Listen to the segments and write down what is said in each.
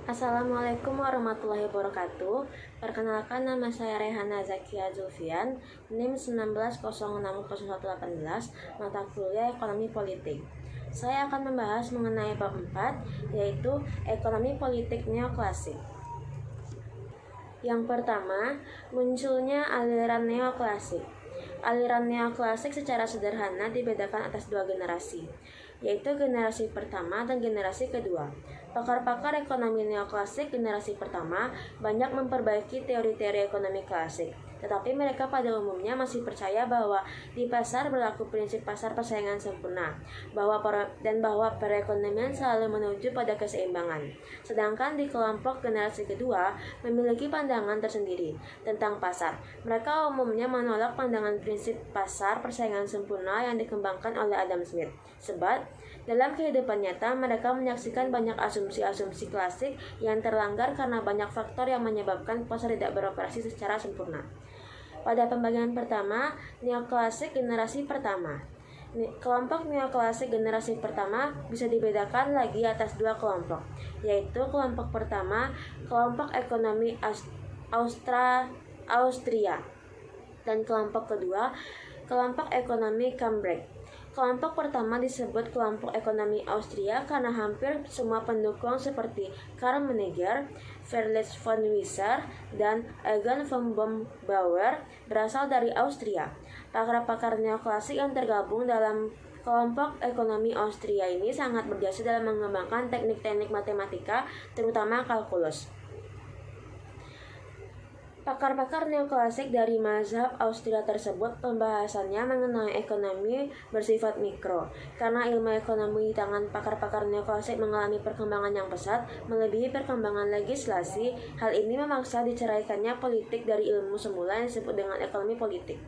Assalamualaikum warahmatullahi wabarakatuh. Perkenalkan, nama saya Rehana Zakia Zulfian, NIM 19060118, mata kuliah Ekonomi Politik. Saya akan membahas mengenai bab 4, yaitu Ekonomi Politik Neoklasik. Yang pertama, munculnya aliran neoklasik. Aliran neoklasik secara sederhana dibedakan atas dua generasi, yaitu generasi pertama dan generasi kedua. Pakar-pakar ekonomi neoklasik generasi pertama banyak memperbaiki teori-teori ekonomi klasik, tetapi mereka pada umumnya masih percaya bahwa di pasar berlaku prinsip pasar persaingan sempurna, bahwa perekonomian selalu menuju pada keseimbangan. Sedangkan di kelompok generasi kedua memiliki pandangan tersendiri tentang pasar. Mereka umumnya menolak pandangan prinsip pasar persaingan sempurna yang dikembangkan oleh Adam Smith. Sebab dalam kehidupan nyata mereka menyaksikan banyak asumsi-asumsi klasik yang terlanggar karena banyak faktor yang menyebabkan pasar tidak beroperasi secara sempurna. Pada pembagian pertama, neoklasik generasi pertama. Kelompok neoklasik generasi pertama bisa dibedakan lagi atas dua kelompok, yaitu kelompok pertama, kelompok ekonomi Austria, dan kelompok kedua, kelompok ekonomi Cambridge. Kelompok pertama disebut kelompok ekonomi Austria karena hampir semua pendukung seperti Karl Menninger, Felix von Wieser, dan Egon von Bombauer berasal dari Austria. Pakar-pakar neoklasik yang tergabung dalam kelompok ekonomi Austria ini sangat berjasa dalam mengembangkan teknik-teknik matematika, terutama kalkulus. Pakar-pakar neoklasik dari mazhab Austria tersebut pembahasannya mengenai ekonomi bersifat mikro. Karena ilmu ekonomi di tangan pakar-pakar neoklasik mengalami perkembangan yang pesat, melebihi perkembangan legislasi, hal ini memaksa diceraikannya politik dari ilmu semula yang disebut dengan ekonomi politik.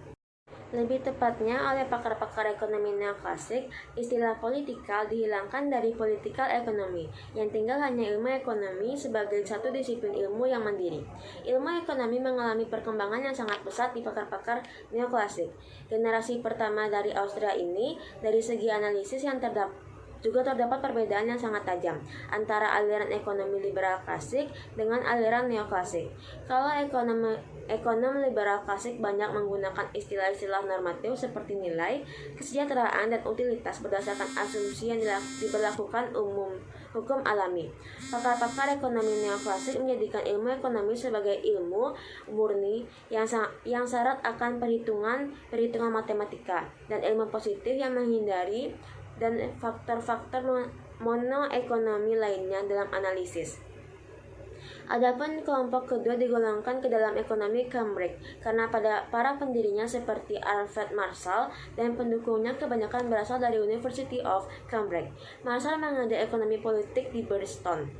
Lebih tepatnya, oleh pakar-pakar ekonomi neoklasik, istilah politikal dihilangkan dari political economy, yang tinggal hanya ilmu ekonomi sebagai satu disiplin ilmu yang mandiri. Ilmu ekonomi mengalami perkembangan yang sangat pesat di pakar-pakar neoklasik. Generasi pertama dari Austria ini, dari segi analisis yang juga terdapat perbedaan yang sangat tajam antara aliran ekonomi liberal klasik dengan aliran neoklasik. Kalau ekonom liberal klasik banyak menggunakan istilah-istilah normatif seperti nilai, kesejahteraan, dan utilitas berdasarkan asumsi yang diberlakukan hukum alami. Pakar-pakar ekonomi neoklasik menjadikan ilmu ekonomi sebagai ilmu murni yang syarat akan perhitungan matematika dan ilmu positif yang menghindari dan faktor-faktor monoekonomi lainnya dalam analisis. Adapun kelompok kedua digolongkan ke dalam ekonomi Cambridge karena para pendirinya seperti Alfred Marshall dan pendukungnya kebanyakan berasal dari University of Cambridge. Marshall mengajar ekonomi politik di Bristol.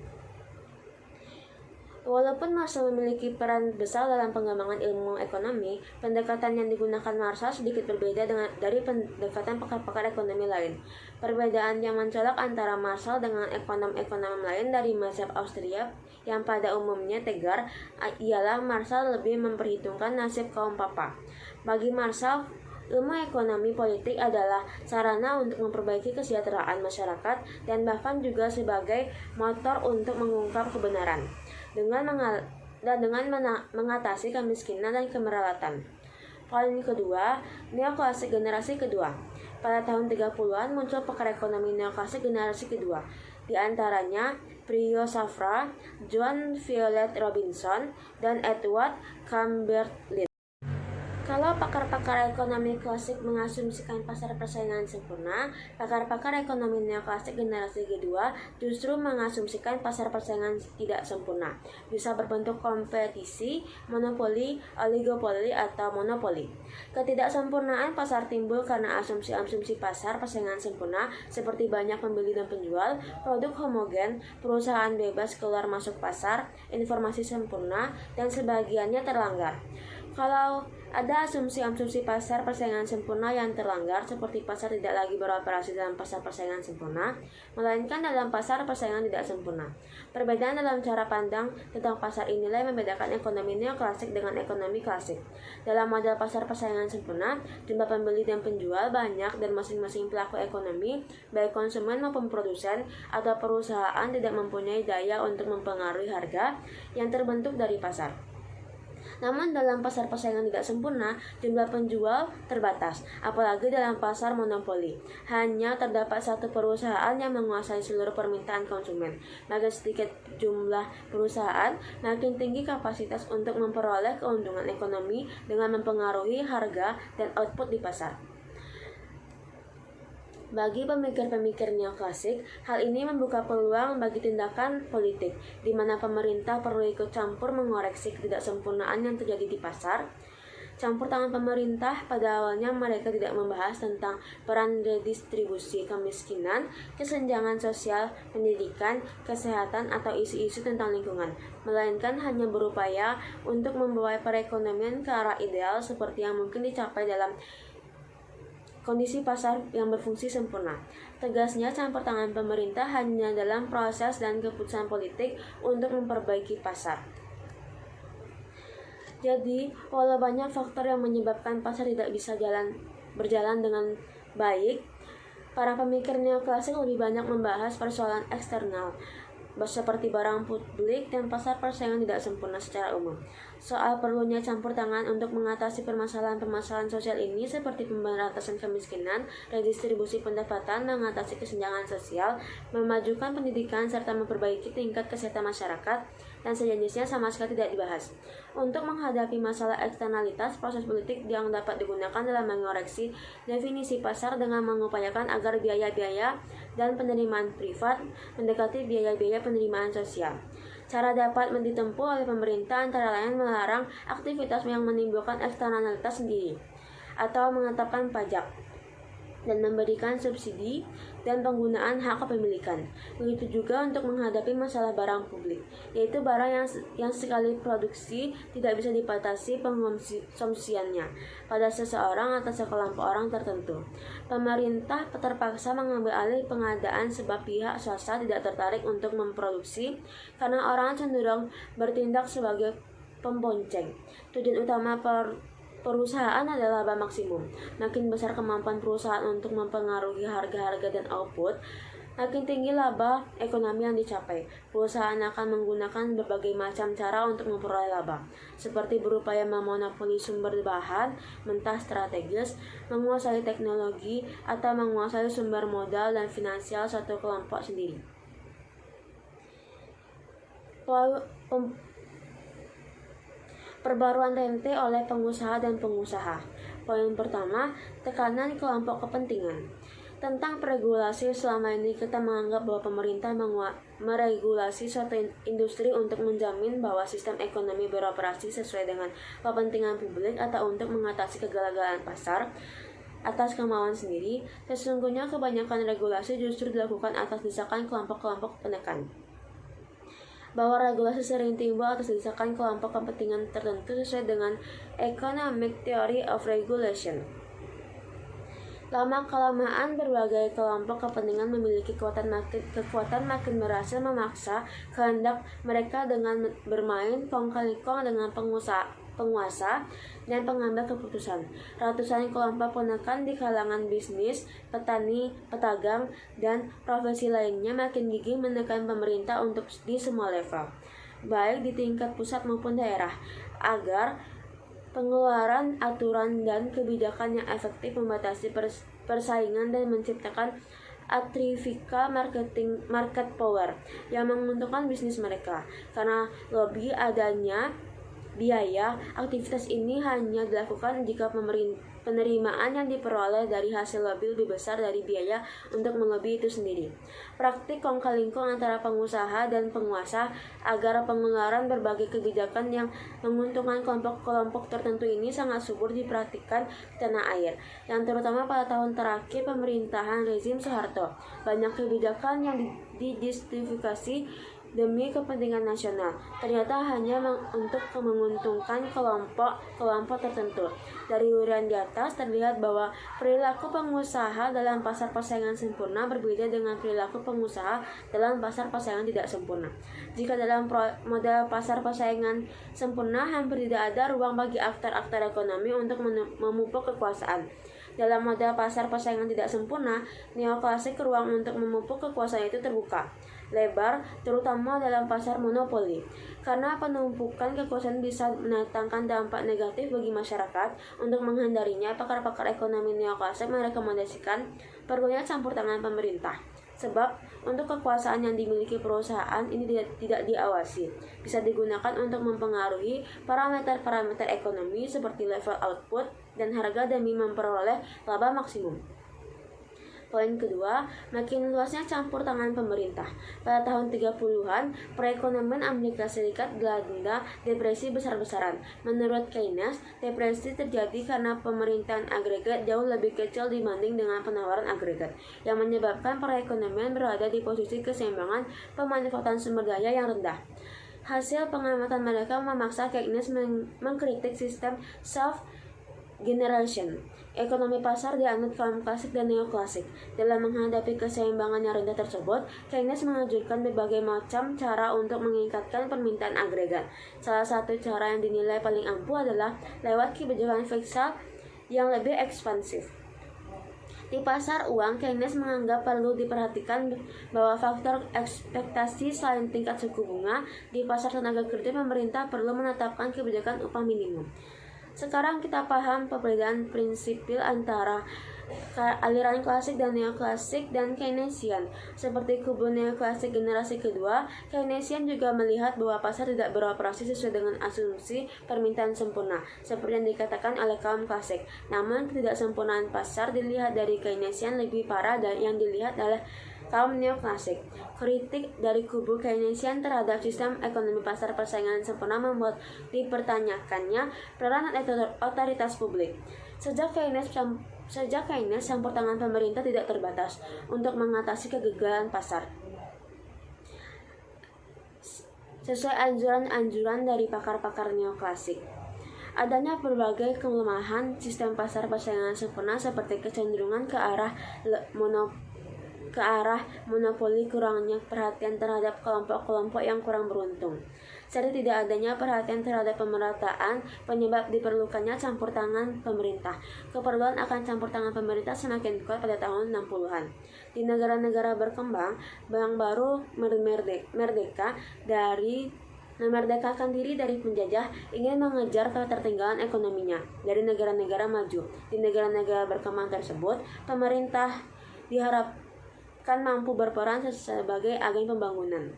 Walaupun Marshall memiliki peran besar dalam pengembangan ilmu ekonomi, pendekatan yang digunakan Marshall sedikit berbeda dari pendekatan pakar-pakar ekonomi lain. Perbedaan yang mencolok antara Marshall dengan ekonom-ekonom lain dari mazhab Austria yang pada umumnya tegar ialah Marshall lebih memperhitungkan nasib kaum papa. Bagi Marshall, ilmu ekonomi politik adalah sarana untuk memperbaiki kesejahteraan masyarakat dan bahkan juga sebagai motor untuk mengungkap kebenaran dengan mengatasi kemiskinan dan kemeralatan. Poin kedua, neoklasik generasi kedua. Pada tahun 30-an muncul pakar ekonomi neoklasik generasi kedua, di antaranya Brio Safra, John Violet Robinson, dan Edward Chamberlain. Kalau pakar-pakar ekonomi klasik mengasumsikan pasar persaingan sempurna, pakar-pakar ekonomi neoklasik generasi kedua justru mengasumsikan pasar persaingan tidak sempurna, bisa berbentuk kompetisi, monopoli, oligopoli, atau monopoli. Ketidaksempurnaan pasar timbul karena asumsi-asumsi pasar persaingan sempurna seperti banyak pembeli dan penjual, produk homogen, perusahaan bebas keluar masuk pasar, informasi sempurna, dan sebagiannya terlanggar. Kalau ada asumsi-asumsi pasar persaingan sempurna yang terlanggar, seperti pasar tidak lagi beroperasi dalam pasar persaingan sempurna, melainkan dalam pasar persaingan tidak sempurna. Perbedaan dalam cara pandang tentang pasar inilah yang membedakan ekonomi neoklasik dengan ekonomi klasik. Dalam model pasar persaingan sempurna, jumlah pembeli dan penjual banyak dan masing-masing pelaku ekonomi, baik konsumen maupun produsen atau perusahaan, tidak mempunyai daya untuk mempengaruhi harga yang terbentuk dari pasar. Namun dalam pasar persaingan tidak sempurna, jumlah penjual terbatas, apalagi dalam pasar monopoli. Hanya terdapat satu perusahaan yang menguasai seluruh permintaan konsumen. Makin sedikit jumlah perusahaan, makin tinggi kapasitas untuk memperoleh keuntungan ekonomi dengan mempengaruhi harga dan output di pasar. Bagi pemikir-pemikir neoklasik, hal ini membuka peluang bagi tindakan politik, di mana pemerintah perlu ikut campur mengoreksi ketidaksempurnaan yang terjadi di pasar. Campur tangan pemerintah, pada awalnya mereka tidak membahas tentang peran redistribusi kemiskinan, kesenjangan sosial, pendidikan, kesehatan, atau isu-isu tentang lingkungan, melainkan hanya berupaya untuk membawa perekonomian ke arah ideal seperti yang mungkin dicapai dalam kondisi pasar yang berfungsi sempurna. Tegasnya, campur tangan pemerintah hanya dalam proses dan keputusan politik untuk memperbaiki pasar. Jadi, walau banyak faktor yang menyebabkan pasar tidak bisa berjalan dengan baik, para pemikir neoklasik lebih banyak membahas persoalan eksternal, seperti barang publik dan pasar persaingan tidak sempurna secara umum. Soal perlunya campur tangan untuk mengatasi permasalahan-permasalahan sosial ini, seperti pemberantasan kemiskinan, redistribusi pendapatan, mengatasi kesenjangan sosial, memajukan pendidikan, serta memperbaiki tingkat kesehatan masyarakat, dan sejenisnya, sama sekali tidak dibahas. Untuk menghadapi masalah eksternalitas, proses politik yang dapat digunakan dalam mengoreksi definisi pasar dengan mengupayakan agar biaya-biaya dan penerimaan privat mendekati biaya-biaya penerimaan sosial. Cara dapat ditempuh oleh pemerintah antara lain melarang aktivitas yang menimbulkan eksternalitas sendiri, atau mengetapkan pajak, dan memberikan subsidi dan penggunaan hak kepemilikan. Begitu juga untuk menghadapi masalah barang publik, yaitu barang yang sekali produksi tidak bisa dibatasi pengkonsumsiannya pada seseorang atau sekelompok orang tertentu. Pemerintah terpaksa mengambil alih pengadaan sebab pihak swasta tidak tertarik untuk memproduksi karena orang cenderung bertindak sebagai pembonceng. Tujuan utama perusahaan adalah laba maksimum. Makin besar kemampuan perusahaan untuk mempengaruhi harga-harga dan output, makin tinggi laba ekonomi yang dicapai. Perusahaan akan menggunakan berbagai macam cara untuk memperoleh laba, seperti berupaya memonopoli sumber bahan mentah strategis, menguasai teknologi, atau menguasai sumber modal dan finansial satu kelompok sendiri. Perbaruan rente oleh pengusaha dan pengusaha. Poin pertama, tekanan kelompok kepentingan. Tentang peregulasi, selama ini kita menganggap bahwa pemerintah meregulasi suatu industri untuk menjamin bahwa sistem ekonomi beroperasi sesuai dengan kepentingan publik atau untuk mengatasi kegagalan pasar atas kemauan sendiri. Sesungguhnya kebanyakan regulasi justru dilakukan atas desakan kelompok-kelompok penekan. Bahwa regulasi sering timbul atas desakan kelompok kepentingan tertentu sesuai dengan Economic Theory of Regulation. Lama-kelamaan berbagai kelompok kepentingan memiliki kekuatan makin berhasil memaksa kehendak mereka dengan bermain kong-kali-kong dengan penguasa dan pengambil keputusan. Ratusan kelompok penekan di kalangan bisnis, petani, pedagang, dan profesi lainnya makin gigih menekan pemerintah untuk di semua level, baik di tingkat pusat maupun daerah, agar pengeluaran aturan dan kebijakan yang efektif membatasi persaingan dan menciptakan atrifika market power yang menguntungkan bisnis mereka. Karena lobby adanya biaya, aktivitas ini hanya dilakukan jika penerimaan yang diperoleh dari hasil lobby lebih besar dari biaya untuk melobi itu sendiri. Praktik kong-kali-kong antara pengusaha dan penguasa agar pengeluaran berbagai kebijakan yang menguntungkan kelompok-kelompok tertentu ini sangat subur dipraktikkan di tanah air, yang terutama pada tahun terakhir pemerintahan rezim Soeharto. Banyak kebijakan yang dijustifikasi demi kepentingan nasional, ternyata hanya untuk menguntungkan kelompok tertentu. Dari urian di atas terlihat bahwa perilaku pengusaha dalam pasar persaingan sempurna berbeda dengan perilaku pengusaha dalam pasar persaingan tidak sempurna. Jika dalam model pasar persaingan sempurna hampir tidak ada ruang bagi aktor-aktor ekonomi untuk memupuk kekuasaan. Dalam model pasar persaingan tidak sempurna, neoklasik, ruang untuk memupuk kekuasaan itu terbuka lebar, terutama dalam pasar monopoli. Karena penumpukan kekuasaan bisa mendatangkan dampak negatif bagi masyarakat, untuk menghindarinya, pakar-pakar ekonomi neoklasik merekomendasikan perlunya campur tangan pemerintah. Sebab, untuk kekuasaan yang dimiliki perusahaan ini tidak diawasi, bisa digunakan untuk mempengaruhi parameter-parameter ekonomi seperti level output dan harga demi memperoleh laba maksimum. Poin kedua, makin luasnya campur tangan pemerintah. Pada tahun 30-an, perekonomian Amerika Serikat dilanda depresi besar-besaran. Menurut Keynes, depresi terjadi karena pemerintahan agregat jauh lebih kecil dibanding dengan penawaran agregat, yang menyebabkan perekonomian berada di posisi keseimbangan pemanfaatan sumber daya yang rendah. Hasil pengamatan mereka memaksa Keynes mengkritik sistem self-generation. Ekonomi pasar dianut kaum klasik dan neoklasik. Dalam menghadapi keseimbangan yang rendah tersebut, Keynes mengajukan berbagai macam cara untuk meningkatkan permintaan agregat. Salah satu cara yang dinilai paling ampuh adalah lewat kebijakan fiskal yang lebih ekspansif. Di pasar uang, Keynes menganggap perlu diperhatikan bahwa faktor ekspektasi selain tingkat suku bunga. Di pasar tenaga kerja, pemerintah perlu menetapkan kebijakan upah minimum. Sekarang kita paham perbedaan prinsipil antara aliran klasik dan neoklasik dan Keynesian. Seperti kubu neoklasik generasi kedua, Keynesian juga melihat bahwa pasar tidak beroperasi sesuai dengan asumsi permintaan sempurna, seperti yang dikatakan oleh kaum klasik. Namun, ketidaksempurnaan pasar dilihat dari Keynesian lebih parah dari yang dilihat oleh kaum neoklasik. Kritik dari kubu Keynesian terhadap sistem ekonomi pasar persaingan sempurna membuat dipertanyakannya peranan otoritas publik. Sejak Keynes, campur tangan pemerintah tidak terbatas untuk mengatasi kegagalan pasar. Sesuai anjuran-anjuran dari pakar-pakar neoklasik, adanya berbagai kelemahan sistem pasar persaingan sempurna seperti kecenderungan ke arah monopoli, kurangnya perhatian terhadap kelompok-kelompok yang kurang beruntung, serta tidak adanya perhatian terhadap pemerataan, penyebab diperlukannya campur tangan pemerintah. Keperluan akan campur tangan pemerintah semakin kuat pada tahun 60-an. Di negara-negara berkembang, bank baru memerdekakan diri dari penjajah, ingin mengejar ketertinggalan ekonominya dari negara-negara maju. Di negara-negara berkembang tersebut, pemerintah diharapkan mampu berperan sebagai agen pembangunan.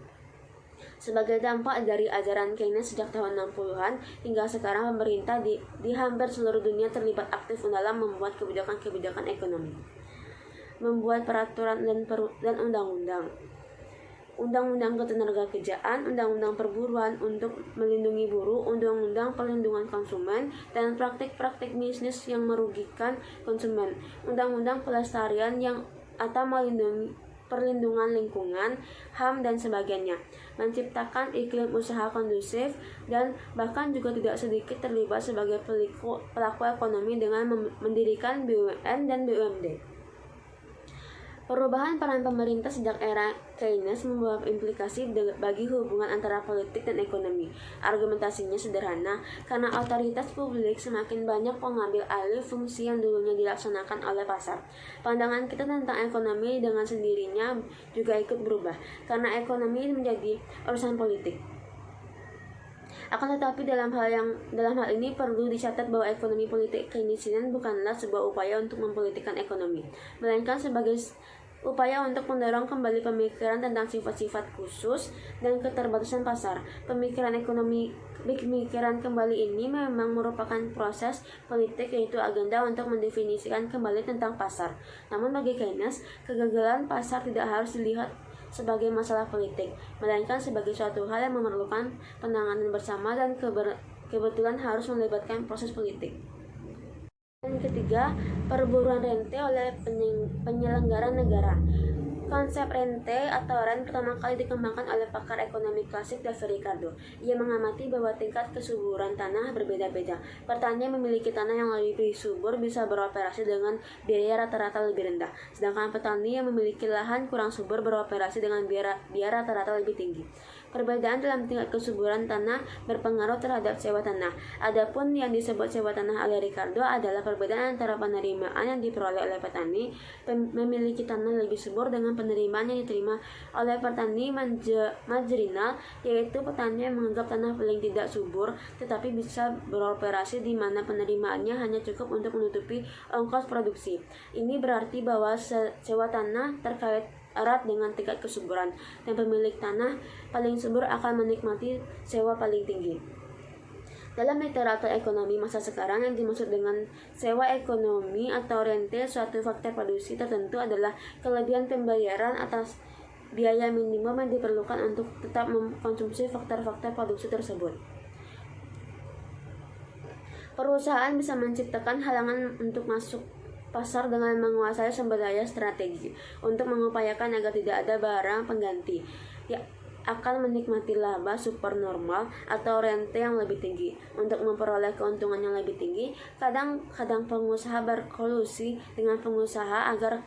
Sebagai dampak dari ajaran Keynes sejak tahun 60-an hingga sekarang, pemerintah di hampir seluruh dunia terlibat aktif dalam membuat kebijakan-kebijakan ekonomi, membuat peraturan dan undang-undang. Undang-undang ketenagakerjaan, undang-undang perburuan untuk melindungi buruh, undang-undang perlindungan konsumen, dan praktik-praktik bisnis yang merugikan konsumen, undang-undang pelestarian atau perlindungan lingkungan, HAM, dan sebagainya, menciptakan iklim usaha kondusif, dan bahkan juga tidak sedikit terlibat sebagai pelaku ekonomi dengan mendirikan BUMN dan BUMD. Perubahan peran pemerintah sejak era Keynes membawa implikasi bagi hubungan antara politik dan ekonomi. Argumentasinya sederhana, karena otoritas publik semakin banyak mengambil alih fungsi yang dulunya dilaksanakan oleh pasar. Pandangan kita tentang ekonomi dengan sendirinya juga ikut berubah, karena ekonomi menjadi urusan politik. Akan tetapi dalam hal ini perlu dicatat bahwa ekonomi politik Keynesian bukanlah sebuah upaya untuk mempolitikkan ekonomi, melainkan sebagai upaya untuk mendorong kembali pemikiran tentang sifat-sifat khusus dan keterbatasan pasar. Pemikiran kembali ini memang merupakan proses politik, yaitu agenda untuk mendefinisikan kembali tentang pasar. Namun bagi Keynes, kegagalan pasar tidak harus dilihat sebagai masalah politik, melainkan sebagai suatu hal yang memerlukan penanganan bersama dan kebetulan harus melibatkan proses politik. Yang ketiga, perburuan rente oleh penyelenggara negara. Konsep rente atau rent pertama kali dikembangkan oleh pakar ekonomi klasik David Ricardo. Ia mengamati bahwa tingkat kesuburan tanah berbeda-beda. Petani yang memiliki tanah yang lebih subur bisa beroperasi dengan biaya rata-rata lebih rendah, sedangkan petani yang memiliki lahan kurang subur beroperasi dengan biaya rata-rata lebih tinggi. Perbedaan dalam tingkat kesuburan tanah berpengaruh terhadap sewa tanah. Adapun yang disebut sewa tanah oleh Ricardo adalah perbedaan antara penerimaan yang diperoleh oleh petani memiliki tanah lebih subur dengan penerimaan yang diterima oleh petani marginal, yaitu petani yang menganggap tanah paling tidak subur tetapi bisa beroperasi di mana penerimaannya hanya cukup untuk menutupi ongkos produksi. Ini berarti bahwa sewa tanah terkait erat dengan tingkat kesuburan, dan pemilik tanah paling subur akan menikmati sewa paling tinggi. Dalam literatur ekonomi masa sekarang, yang dimaksud dengan sewa ekonomi atau rente suatu faktor produksi tertentu adalah kelebihan pembayaran atas biaya minimum yang diperlukan untuk tetap mengkonsumsi faktor-faktor produksi tersebut. Perusahaan bisa menciptakan halangan untuk masuk pasar dengan menguasai sumber daya strategi untuk mengupayakan agar tidak ada barang pengganti yang akan menikmati laba supernormal atau rente yang lebih tinggi. Untuk memperoleh keuntungan yang lebih tinggi, kadang-kadang pengusaha berkolusi dengan pengusaha agar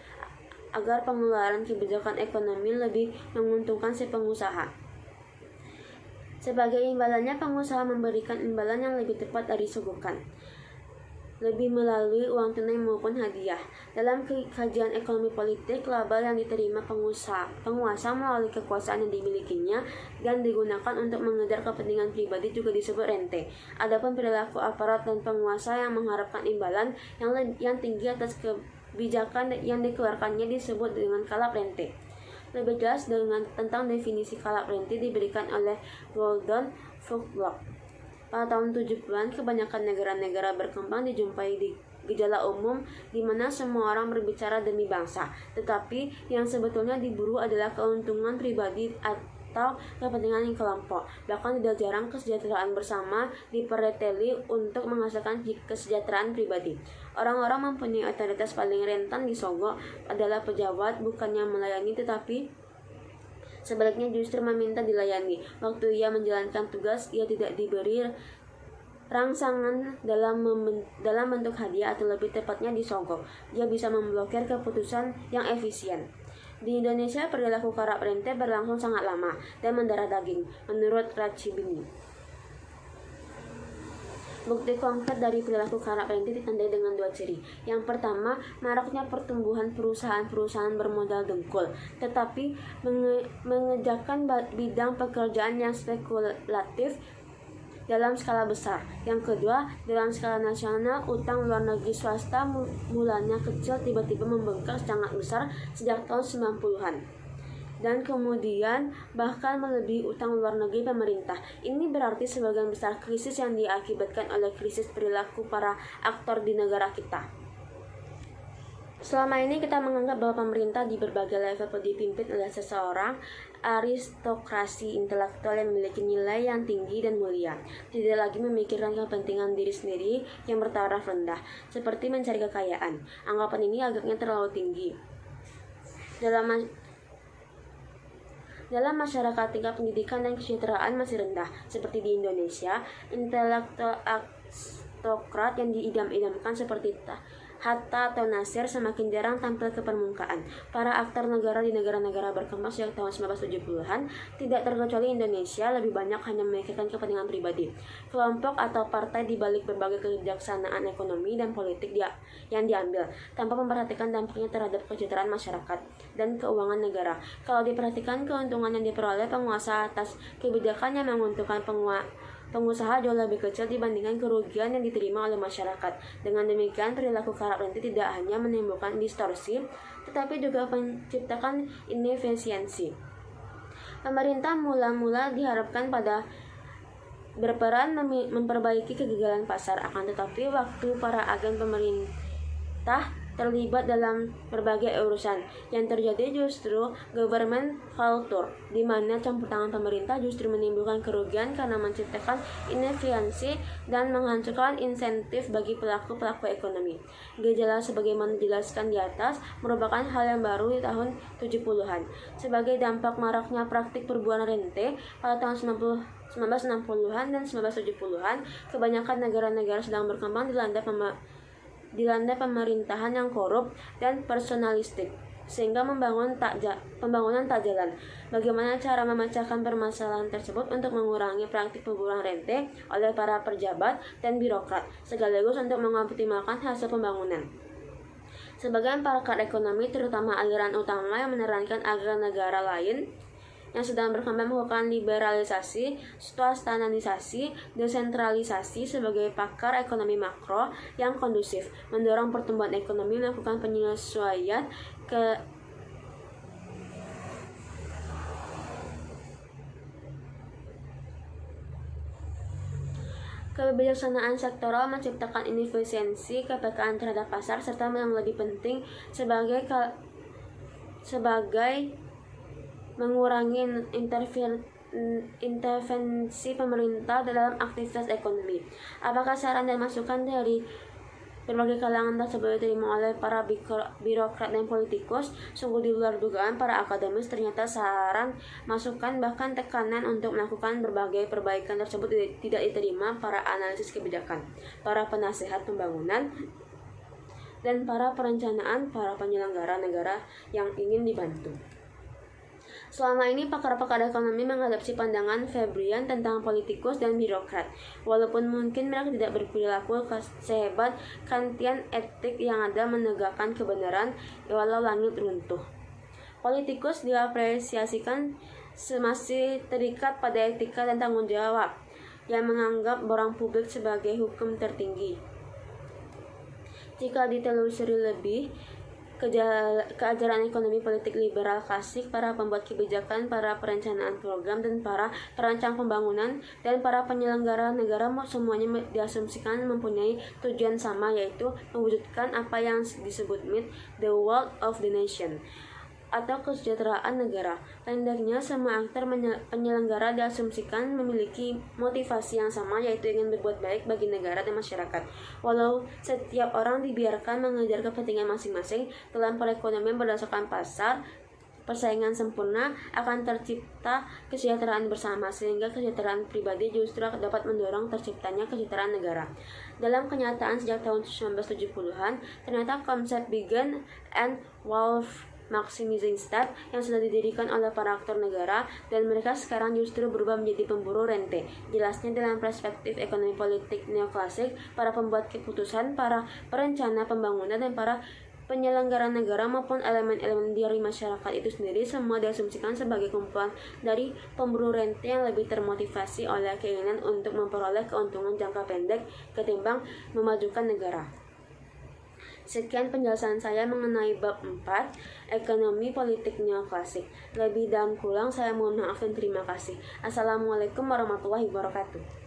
pengeluaran kebijakan ekonomi lebih menguntungkan si pengusaha. Sebagai imbalannya, pengusaha memberikan imbalan yang lebih tepat dari suguhan, lebih melalui uang tunai maupun hadiah. Dalam kajian ekonomi politik, laba yang diterima penguasa melalui kekuasaan yang dimilikinya dan digunakan untuk mengejar kepentingan pribadi juga disebut rente. Adapun perilaku aparat dan penguasa yang mengharapkan imbalan yang tinggi atas kebijakan yang dikeluarkannya disebut dengan kalap rente. Lebih jelas tentang definisi kalap rente diberikan oleh Gordon Fuglock. Pada tahun 70-an, kebanyakan negara-negara berkembang dijumpai di gejala umum di mana semua orang berbicara demi bangsa, tetapi yang sebetulnya diburu adalah keuntungan pribadi atau kepentingan kelompok. Bahkan tidak jarang kesejahteraan bersama dipereteli untuk menghasilkan kesejahteraan pribadi. Orang-orang mempunyai otoritas paling rentan disogok adalah pejabat, bukannya melayani tetapi sebaliknya justru meminta dilayani. Waktu ia menjalankan tugas, ia tidak diberi rangsangan dalam bentuk hadiah atau lebih tepatnya disogok. Ia bisa memblokir keputusan yang efisien. Di Indonesia, perilaku kalap rente berlangsung sangat lama dan mendarah daging, menurut Rachibini. Bukti konkret dari perilaku kalap rente ditandai dengan dua ciri. Yang pertama, maraknya pertumbuhan perusahaan-perusahaan bermodal dengkul, tetapi mengejarkan bidang pekerjaan yang spekulatif dalam skala besar. Yang kedua, dalam skala nasional, utang luar negeri swasta mulanya kecil tiba-tiba membengkak sangat besar sejak tahun 90-an. Dan kemudian bahkan melebihi utang luar negeri pemerintah. Ini berarti sebagian besar krisis yang diakibatkan oleh krisis perilaku para aktor di negara kita. Selama ini kita menganggap bahwa pemerintah di berbagai level dipimpin oleh seseorang aristokrasi intelektual yang memiliki nilai yang tinggi dan mulia, tidak lagi memikirkan kepentingan diri sendiri yang bertaraf rendah, seperti mencari kekayaan. Anggapan ini agaknya terlalu tinggi. Dalam masyarakat, tingkat pendidikan dan kesejahteraan masih rendah. Seperti di Indonesia, intelektual aristokrat yang diidam-idamkan seperti Hatta atau Nasir semakin jarang tampil ke permukaan. Para aktor negara di negara-negara berkembang sejak tahun 1970-an, tidak terkecuali Indonesia, lebih banyak hanya memikirkan kepentingan pribadi. Kelompok atau partai di balik berbagai kebijaksanaan ekonomi dan politik yang diambil, tanpa memperhatikan dampaknya terhadap kesejahteraan masyarakat dan keuangan negara. Kalau diperhatikan, keuntungan yang diperoleh penguasa atas kebijakan yang menguntungkan pengusaha jauh lebih kecil dibandingkan kerugian yang diterima oleh masyarakat. Dengan demikian, perilaku kalap rente tidak hanya menimbulkan distorsi, tetapi juga menciptakan inefisiensi. Pemerintah mula-mula diharapkan pada berperan memperbaiki kegagalan pasar, akan tetapi waktu para agen pemerintah terlibat dalam berbagai urusan. Yang terjadi justru government culture, di mana campur tangan pemerintah justru menimbulkan kerugian karena menciptakan inefisiensi dan menghancurkan insentif bagi pelaku-pelaku ekonomi. Gejala sebagaimana dijelaskan di atas merupakan hal yang baru di tahun 70-an. Sebagai dampak maraknya praktik perburuan rente pada tahun 1960-an dan 1970-an, kebanyakan negara-negara sedang berkembang dilanda pemerintahan yang korup dan personalistik, sehingga pembangunan tak jalan. Bagaimana cara memecahkan permasalahan tersebut untuk mengurangi praktik perburuan rente oleh para pejabat dan birokrat, sekaligus untuk mengoptimalkan hasil pembangunan? Sebagian pakar ekonomi, terutama aliran utama yang menerankan agar negara lain yang sedang berkembang melakukan liberalisasi, swastanisasi, desentralisasi sebagai pakar ekonomi makro yang kondusif, mendorong pertumbuhan ekonomi, melakukan penyesuaian kebijaksanaan sektoral, menciptakan inefisiensi, kepekaan terhadap pasar, serta yang lebih penting sebagai mengurangi intervensi pemerintah dalam aktivitas ekonomi. Apakah saran dan masukan dari berbagai kalangan tersebut diterima oleh para birokrat dan politikus? Sungguh di luar dugaan para akademis. Ternyata saran, masukan, bahkan tekanan untuk melakukan berbagai perbaikan tersebut tidak diterima para analisis kebijakan, para penasihat pembangunan, dan para perencanaan, para penyelenggara negara yang ingin dibantu. Selama ini pakar-pakar ekonomi mengadopsi pandangan Fabian tentang politikus dan birokrat. Walaupun mungkin mereka tidak berperilaku sehebat Kantian etik yang ada menegakkan kebenaran walau langit runtuh. Politikus diapresiasikan masih terikat pada etika dan tanggung jawab yang menganggap barang publik sebagai hukum tertinggi. Jika ditelusuri lebih, keajaran ekonomi politik liberal klasik, para pembuat kebijakan, para perencanaan program, dan para perancang pembangunan, dan para penyelenggara negara semuanya diasumsikan mempunyai tujuan sama, yaitu mewujudkan apa yang disebut MIT, the wealth of the nation, atau kesejahteraan negara. Pendeknya, semua aktor penyelenggara diasumsikan memiliki motivasi yang sama, yaitu ingin berbuat baik bagi negara dan masyarakat. Walau setiap orang dibiarkan mengejar kepentingan masing-masing dalam perekonomian berdasarkan pasar, persaingan sempurna, akan tercipta kesejahteraan bersama, sehingga kesejahteraan pribadi justru dapat mendorong terciptanya kesejahteraan negara. Dalam kenyataan, sejak tahun 1970-an, ternyata konsep Begin and Wealth Maximizing State yang sudah didirikan oleh para aktor negara, dan mereka sekarang justru berubah menjadi pemburu rente. Jelasnya dalam perspektif ekonomi politik neoklasik, para pembuat keputusan, para perencana pembangunan, dan para penyelenggara negara maupun elemen-elemen dari masyarakat itu sendiri semua diasumsikan sebagai kumpulan dari pemburu rente yang lebih termotivasi oleh keinginan untuk memperoleh keuntungan jangka pendek ketimbang memajukan negara. Sekian penjelasan saya mengenai bab 4, ekonomi politik neoklasik. Lebih dan kurang saya mohon maaf dan terima kasih. Assalamualaikum warahmatullahi wabarakatuh.